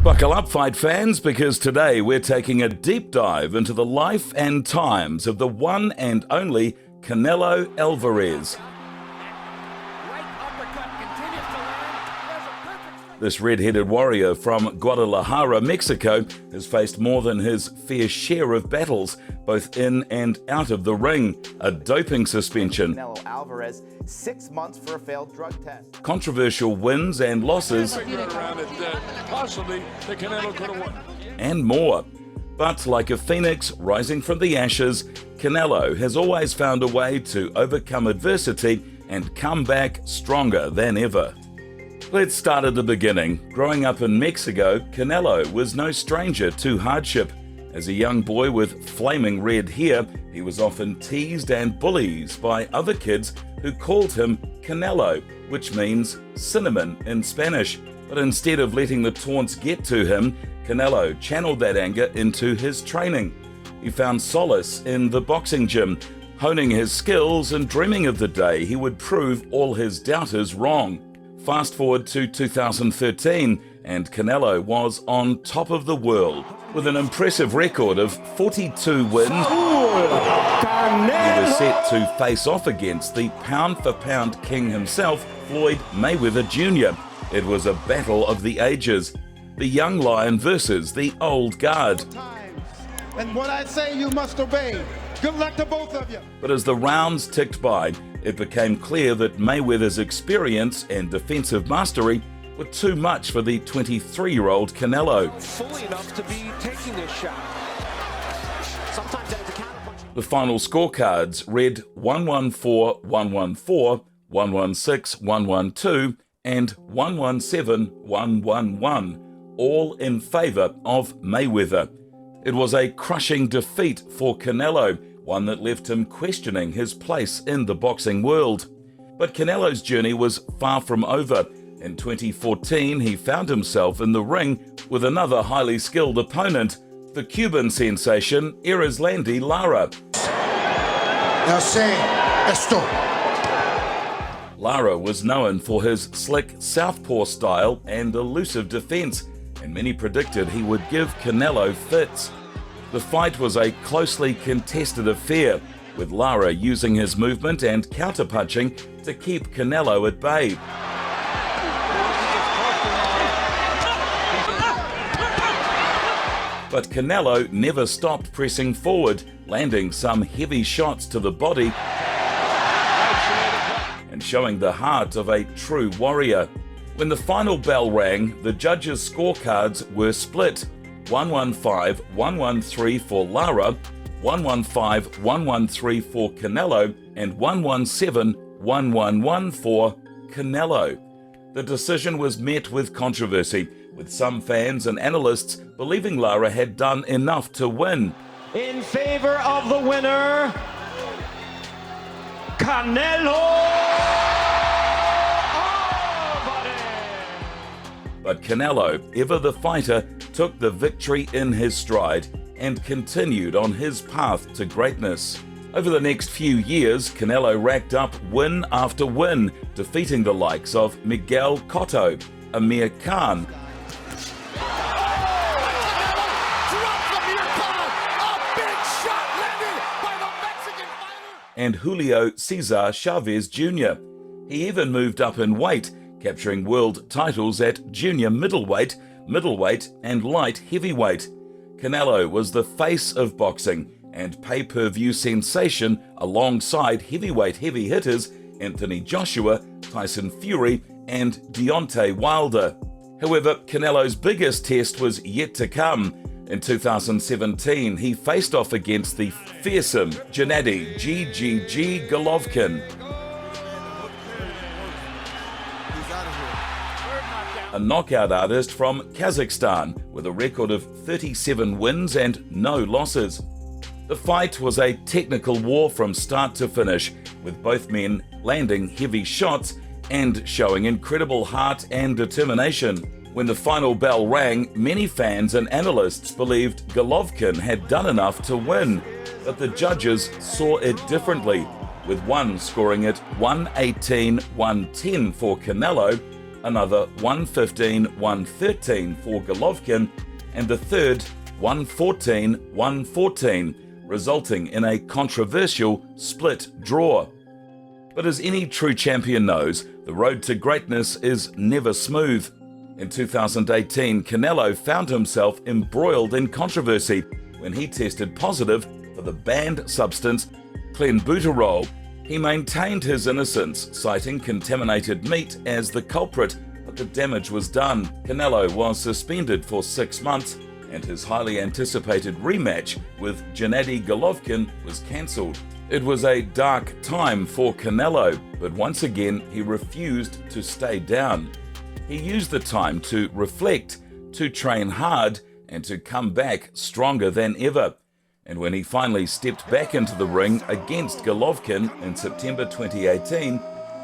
Buckle up, fight fans, because today we're taking a deep dive into the life and times of the one and only Canelo Alvarez. This red-headed warrior from Guadalajara, Mexico, has faced more than his fair share of battles, both in and out of the ring. A doping suspension, Canelo Alvarez, 6 months for a failed drug test. Controversial wins and losses, and more. But like a phoenix rising from the ashes, Canelo has always found a way to overcome adversity and come back stronger than ever. Let's start at the beginning. Growing up in Mexico, Canelo was no stranger to hardship. As a young boy with flaming red hair, he was often teased and bullied by other kids who called him Canelo, which means cinnamon in Spanish. But instead of letting the taunts get to him, Canelo channeled that anger into his training. He found solace in the boxing gym, honing his skills and dreaming of the day he would prove all his doubters wrong. Fast forward to 2013, and Canelo was on top of the world with an impressive record of 42 wins. He was set to face off against the pound-for-pound king himself, Floyd Mayweather Jr. It was a battle of the ages, the young lion versus the old guard. And what I say you must obey. Good luck to both of you. But as the rounds ticked by, it became clear that Mayweather's experience and defensive mastery were too much for the 23-year-old Canelo. Fully enough to be taking this shot. Sometimes that's a counterpunch. The final scorecards read 114, 114, 116, 112, and 117, 111, all in favor of Mayweather. It was a crushing defeat for Canelo, one that left him questioning his place in the boxing world. But Canelo's journey was far from over. In 2014, he found himself in the ring with another highly skilled opponent, the Cuban sensation Erislandy Lara. Now say esto. Lara was known for his slick southpaw style and elusive defense, and many predicted he would give Canelo fits. The fight was a closely contested affair, with Lara using his movement and counterpunching to keep Canelo at bay. But Canelo never stopped pressing forward, landing some heavy shots to the body and showing the heart of a true warrior. When the final bell rang, the judges' scorecards were split. 115, 113 for Lara, 115, 113 for Canelo, and 117, 111 for Canelo. The decision was met with controversy, with some fans and analysts believing Lara had done enough to win. In favor of the winner, Canelo Alvarez. But Canelo, ever the fighter, took the victory in his stride and continued on his path to greatness. Over the next few years, Canelo racked up win after win, defeating the likes of Miguel Cotto, Amir Khan, and Julio Cesar Chavez Jr. He even moved up in weight, capturing world titles at junior middleweight, middleweight, and light heavyweight. Canelo was the face of boxing and pay-per-view sensation alongside heavyweight heavy hitters Anthony Joshua, Tyson Fury, and Deontay Wilder. However, Canelo's biggest test was yet to come. In 2017, he faced off against the fearsome Gennady GGG Golovkin, a knockout artist from Kazakhstan with a record of 37 wins and no losses. The fight was a technical war from start to finish, with both men landing heavy shots and showing incredible heart and determination. When the final bell rang, many fans and analysts believed Golovkin had done enough to win, but the judges saw it differently, with one scoring it 118-110 for Canelo, another 115-113 for Golovkin, and the third 114-114, resulting in a controversial split draw. But as any true champion knows, the road to greatness is never smooth. In 2018, Canelo found himself embroiled in controversy when he tested positive for the banned substance clenbuterol. He maintained his innocence, citing contaminated meat as the culprit, but the damage was done. Canelo was suspended for 6 months, and his highly anticipated rematch with Gennady Golovkin was cancelled. It was a dark time for Canelo, but once again he refused to stay down. He used the time to reflect, to train hard, and to come back stronger than ever. And when he finally stepped back into the ring against Golovkin in September 2018,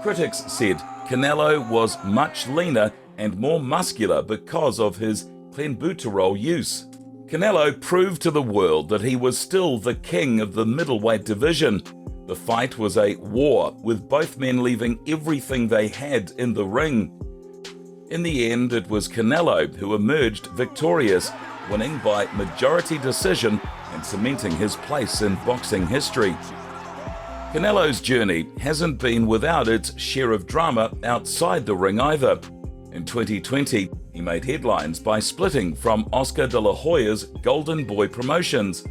critics said Canelo was much leaner and more muscular because of his clenbuterol use. Canelo proved to the world that he was still the king of the middleweight division. The fight was a war, with both men leaving everything they had in the ring. In the end, it was Canelo who emerged victorious, winning by majority decision and cementing his place in boxing history. Canelo's journey hasn't been without its share of drama outside the ring either. In 2020, he made headlines by splitting from Oscar de la Hoya's Golden Boy Promotions,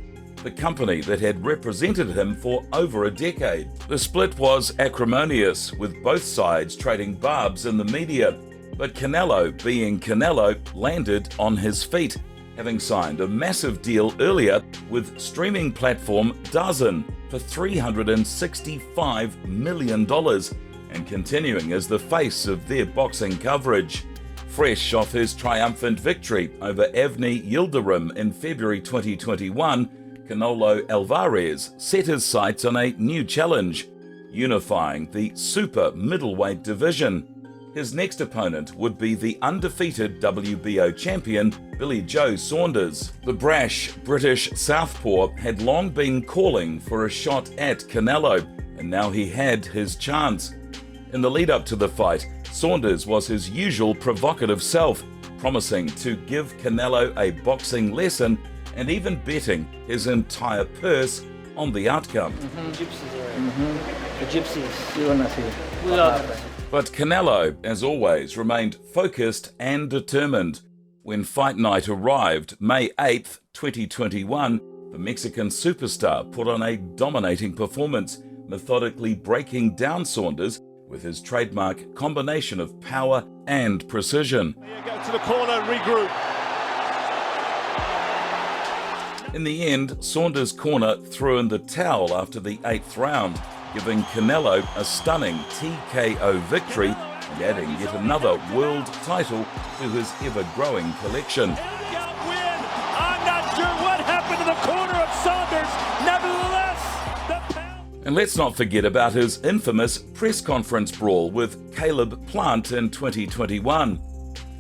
the company that had represented him for over a decade. The split was acrimonious, with both sides trading barbs in the media, but Canelo, being Canelo, landed on his feet, having signed a massive deal earlier with streaming platform DAZN for $365 million, and continuing as the face of their boxing coverage. Fresh off his triumphant victory over Avni Yildirim in February 2021, Canelo Alvarez set his sights on a new challenge, unifying the super middleweight division. His next opponent would be the undefeated WBO champion Billy Joe Saunders. The brash British southpaw had long been calling for a shot at Canelo, and now he had his chance. In the lead up to the fight, Saunders was his usual provocative self, promising to give Canelo a boxing lesson and even betting his entire purse on the outcome. The gypsies. We love it. But Canelo, as always, remained focused and determined. When fight night arrived, May 8th, 2021, the Mexican superstar put on a dominating performance, methodically breaking down Saunders with his trademark combination of power and precision. Go to the corner, regroup. In the end, Saunders' corner threw in the towel after the 8th round, giving Canelo a stunning TKO victory and adding yet another world title to his ever-growing collection. I'm not sure what happened to the corner of Saunders. Nevertheless, And let's not forget about his infamous press conference brawl with Caleb Plant in 2021.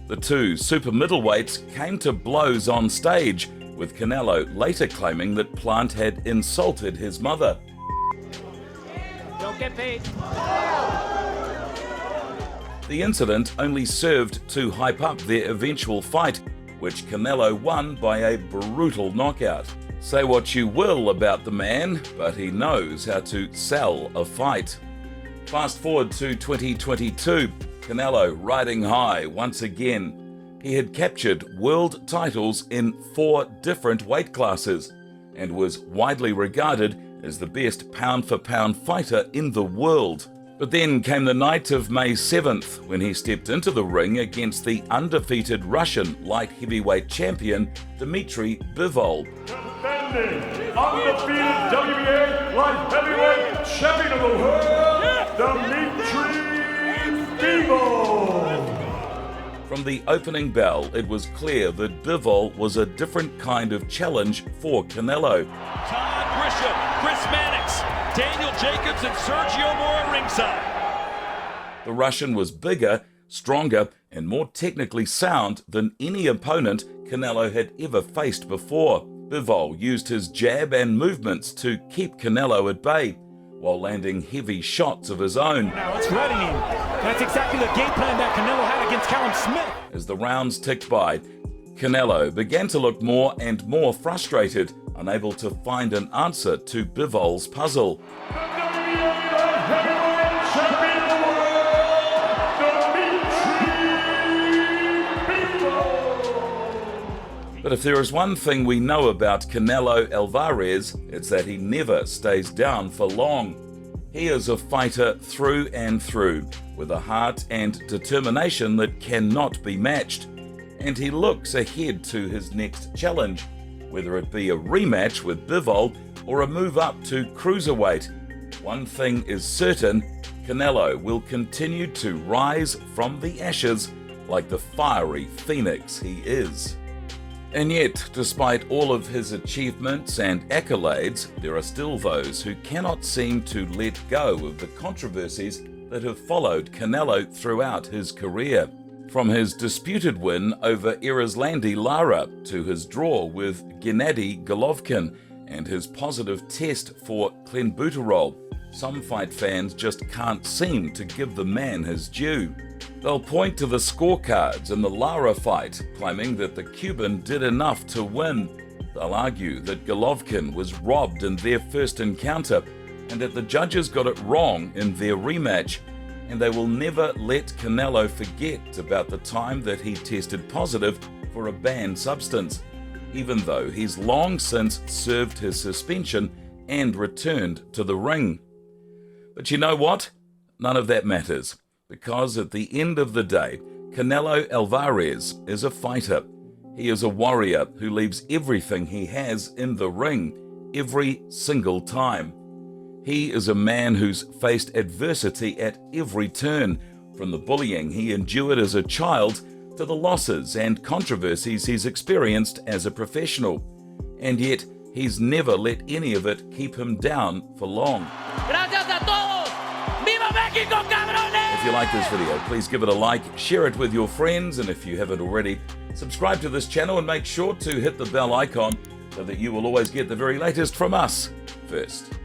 The two super middleweights came to blows on stage, with Canelo later claiming that Plant had insulted his mother. Don't get paid. The incident only served to hype up their eventual fight, which Canelo won by a brutal knockout. Say what you will about the man, but he knows how to sell a fight. Fast forward to 2022, Canelo riding high once again. He had captured world titles in 4 different weight classes and was widely regarded as the best pound-for-pound fighter in the world. But then came the night of May 7th, when he stepped into the ring against the undefeated Russian light heavyweight champion Dmitry Bivol. Defending undefeated WBA light heavyweight champion of the world, Dmitry Bivol. From the opening bell, it was clear that Bivol was a different kind of challenge for Canelo. Todd Grisham, Chris Mannix, Daniel Jacobs, and Sergio Mora ringside. The Russian was bigger, stronger, and more technically sound than any opponent Canelo had ever faced before. Bivol used his jab and movements to keep Canelo at bay, while landing heavy shots of his own. now it's ready. That's exactly the game plan that Canelo had against Callum Smith. As the rounds ticked by, Canelo began to look more and more frustrated, unable to find an answer to Bivol's puzzle. The WBA heavyweight champion of the world, Dmitry Bivol. But if there is one thing we know about Canelo Alvarez, it's that he never stays down for long. He is a fighter through and through, with a heart and determination that cannot be matched. And he looks ahead to his next challenge, whether it be a rematch with Bivol or a move up to cruiserweight. One thing is certain, Canelo will continue to rise from the ashes like the fiery phoenix he is. And yet, despite all of his achievements and accolades, there are still those who cannot seem to let go of the controversies that have followed Canelo throughout his career. From his disputed win over Erislandy Lara to his draw with Gennady Golovkin and his positive test for clenbuterol, some fight fans just can't seem to give the man his due. They'll point to the scorecards in the Lara fight, claiming that the Cuban did enough to win. They'll argue that Golovkin was robbed in their first encounter and that the judges got it wrong in their rematch. And they will never let Canelo forget about the time that he tested positive for a banned substance, even though he's long since served his suspension and returned to the ring. But you know what? None of that matters, because at the end of the day, Canelo Alvarez is a fighter. He is a warrior who leaves everything he has in the ring, every single time. He is a man who's faced adversity at every turn, from the bullying he endured as a child to the losses and controversies he's experienced as a professional. And yet, he's never let any of it keep him down for long. Gracias a todos. ¡Viva México, cabrones! If you like this video, please give it a like, share it with your friends, and if you haven't already, subscribe to this channel and make sure to hit the bell icon so that you will always get the very latest from us first.